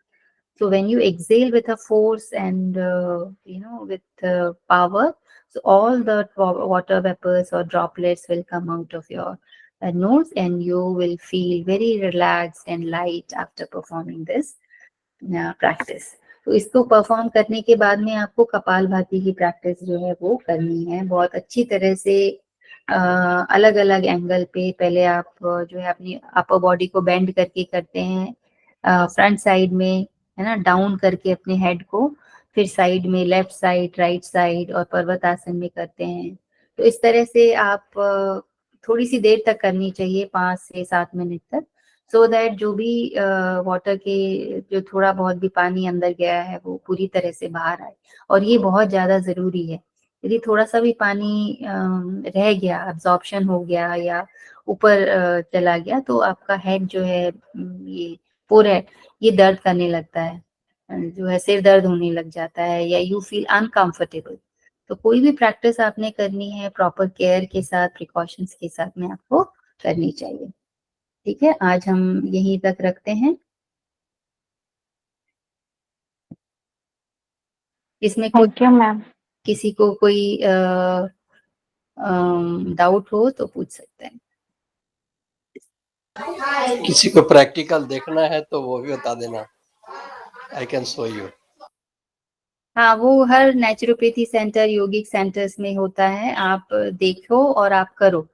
So when you exhale with a force and with power, so all the water vapors or droplets will come out of your nose, and you will feel very relaxed and light after performing this practice. तो इसको perform करने के बाद में आपको कपालभाति की practice जो है वो करनी है बहुत अच्छी तरह से, अलग अलग एंगल पे। पहले आप जो है अपनी अपर बॉडी को बेंड करके करते हैं, फ्रंट साइड में, है ना, डाउन करके अपने हेड को, फिर साइड में लेफ्ट साइड, राइट साइड, और पर्वतासन में करते हैं। तो इस तरह से आप थोड़ी सी देर तक करनी चाहिए, 5 से 7 मिनट तक, सो दैट जो भी वाटर के जो थोड़ा बहुत भी पानी अंदर गया है वो पूरी तरह से बाहर आए। और ये बहुत ज्यादा जरूरी है। यदि थोड़ा सा भी पानी रह गया, अब्जॉर्प्शन हो गया या ऊपर चला गया, तो आपका हेड जो है, ये फोरहेड, ये दर्द करने लगता है, जो है सिर दर्द होने लग जाता है, या यू फील अनकंफर्टेबल। तो कोई भी प्रैक्टिस आपने करनी है प्रॉपर केयर के साथ, प्रिकॉशंस के साथ में आपको करनी चाहिए। ठीक है, आज हम यहीं तक रखते हैं। इसमें कोई, थैंक यू मैम। किसी को कोई डाउट हो तो पूछ सकते हैं। किसी को प्रैक्टिकल देखना है तो वो भी बता देना, आई कैन शो यू। हाँ, वो हर नेचुरोपैथी सेंटर, योगिक सेंटर्स में होता है, आप देखो और आप करो।